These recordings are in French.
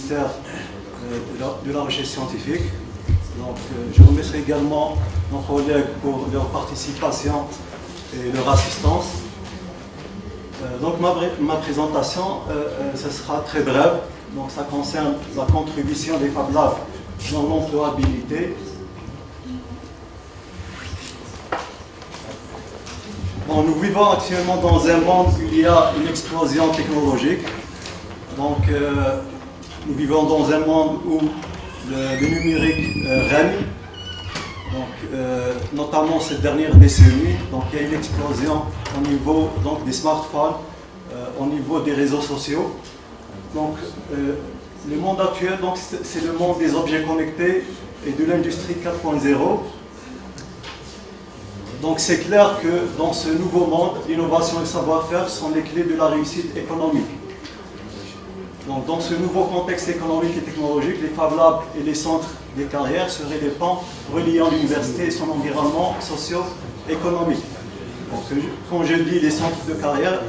ministère de la Recherche scientifique. Donc, je remercie également nos collègues pour leur participation et leur assistance. Donc ma présentation, ce sera très brève. Donc ça concerne la contribution des Fab Labs dans l'employabilité. Bon, nous vivons actuellement dans un monde où il y a une explosion technologique. Donc nous vivons dans un monde où le numérique règne. Donc, notamment cette dernière décennie, donc il y a une explosion au niveau donc, des smartphones, au niveau des réseaux sociaux. Donc, le monde actuel, c'est le monde des objets connectés et de l'industrie 4.0. Donc, c'est clair que dans ce nouveau monde, l'innovation et le savoir-faire sont les clés de la réussite économique. Donc, dans ce nouveau contexte économique et technologique, les Fab Labs et les centres des carrières seraient des pans reliant l'université et son environnement socio-économique. Quand je dis les centres de carrière,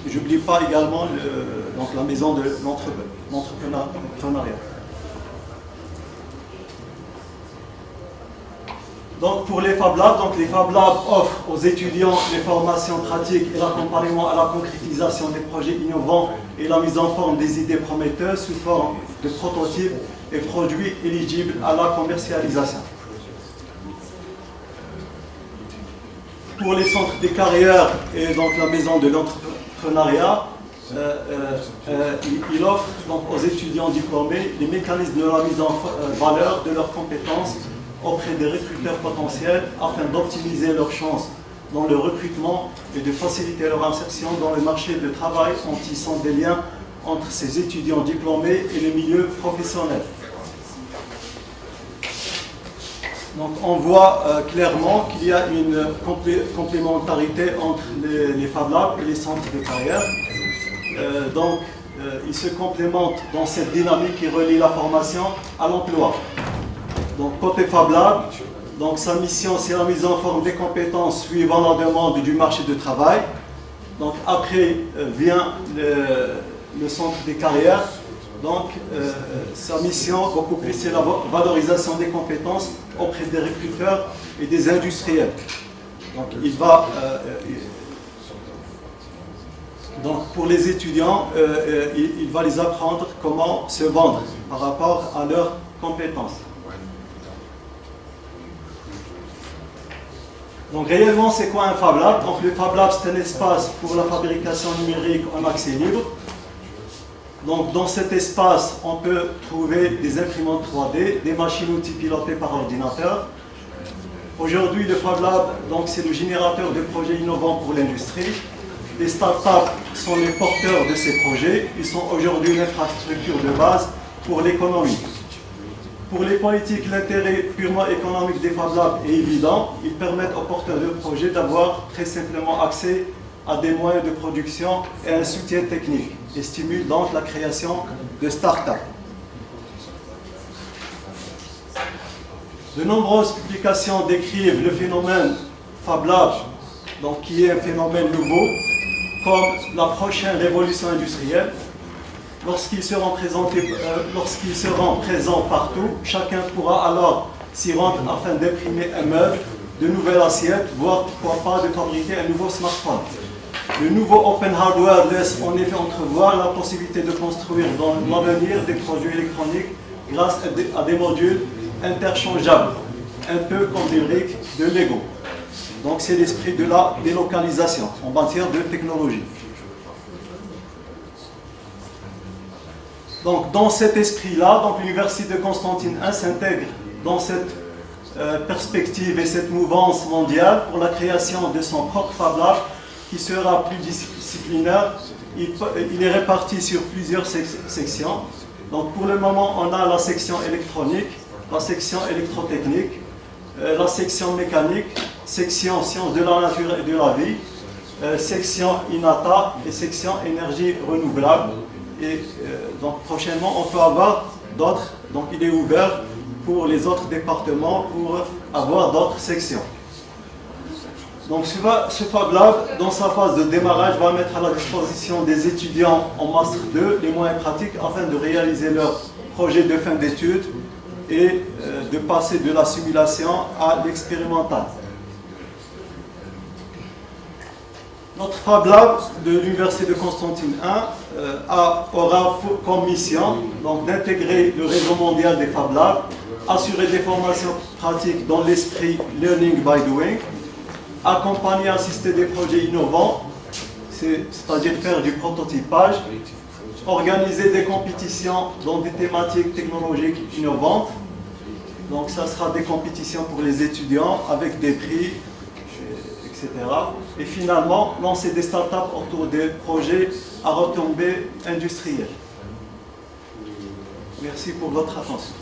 je n'oublie pas également la maison de l'entrepreneuriat. Donc pour les Fab Labs, les Fab Labs offrent aux étudiants des formations pratiques et l'accompagnement à la concrétisation des projets innovants et la mise en forme des idées prometteuses sous forme de prototypes et produits éligibles à la commercialisation. Pour les centres des carrières et donc la maison de l'entrepreneuriat, il offre donc aux étudiants diplômés les mécanismes de la mise en valeur de leurs compétences auprès des recruteurs potentiels afin d'optimiser leurs chances dans le recrutement et de faciliter leur insertion dans le marché du travail en tissant des liens entre ces étudiants diplômés et le milieu professionnel. Donc on voit clairement qu'il y a une complémentarité entre les Fab Labs et les centres de carrière. Ils se complémentent dans cette dynamique qui relie la formation à l'emploi. Donc côté Fab Lab, donc sa mission c'est la mise en forme des compétences suivant la demande du marché du travail. Donc après vient le centre des carrières. Donc sa mission beaucoup plus c'est la valorisation des compétences auprès des recruteurs et des industriels. Donc il va donc pour les étudiants, il va les apprendre comment se vendre par rapport à leurs compétences. Donc réellement, c'est quoi un Fab Lab? Donc le Fab Lab, c'est un espace pour la fabrication numérique en accès libre. Donc dans cet espace, on peut trouver des imprimantes 3D, des machines-outils pilotées par ordinateur. Aujourd'hui, le Fab Lab, c'est le générateur de projets innovants pour l'industrie. Les startups sont les porteurs de ces projets. Ils sont aujourd'hui l'infrastructure de base pour l'économie. Pour les politiques, l'intérêt purement économique des Fab Labs est évident. Ils permettent aux porteurs de projets d'avoir très simplement accès à des moyens de production et un soutien technique et stimulent donc la création de start-up. De nombreuses publications décrivent le phénomène Fab Lab, qui est un phénomène nouveau, comme la prochaine révolution industrielle. Lorsqu'ils seront présents partout, chacun pourra alors s'y rendre afin d'imprimer un meuble, de nouvelles assiettes, voire pourquoi pas de fabriquer un nouveau smartphone. Le nouveau Open Hardware laisse en effet entrevoir la possibilité de construire dans l'avenir des produits électroniques grâce à des modules interchangeables, un peu comme des briques de Lego. Donc c'est l'esprit de la délocalisation en matière de technologie. Donc, dans cet esprit-là, l'Université de Constantine I s'intègre dans cette perspective et cette mouvance mondiale pour la création de son propre Fab Lab qui sera plus disciplinaire. Il est réparti sur plusieurs sections. Donc, pour le moment, on a la section électronique, la section électrotechnique, la section mécanique, section sciences de la nature et de la vie, section INATA et section énergie renouvelable. Et donc prochainement on peut avoir d'autres, donc il est ouvert pour les autres départements pour avoir d'autres sections. Donc ce Fab Lab, dans sa phase de démarrage, va mettre à la disposition des étudiants en Master 2 les moyens pratiques afin de réaliser leur projet de fin d'études et de passer de la simulation à l'expérimental. Notre Fab Lab de l'Université de Constantine 1 aura comme mission d'intégrer le réseau mondial des Fab Labs, assurer des formations pratiques dans l'esprit Learning by Doing, accompagner, assister des projets innovants, c'est-à-dire faire du prototypage, organiser des compétitions dans des thématiques technologiques innovantes. Donc ça sera des compétitions pour les étudiants avec des prix, etc. Et finalement, lancer des startups autour des projets à retombée industrielle. Merci pour votre attention.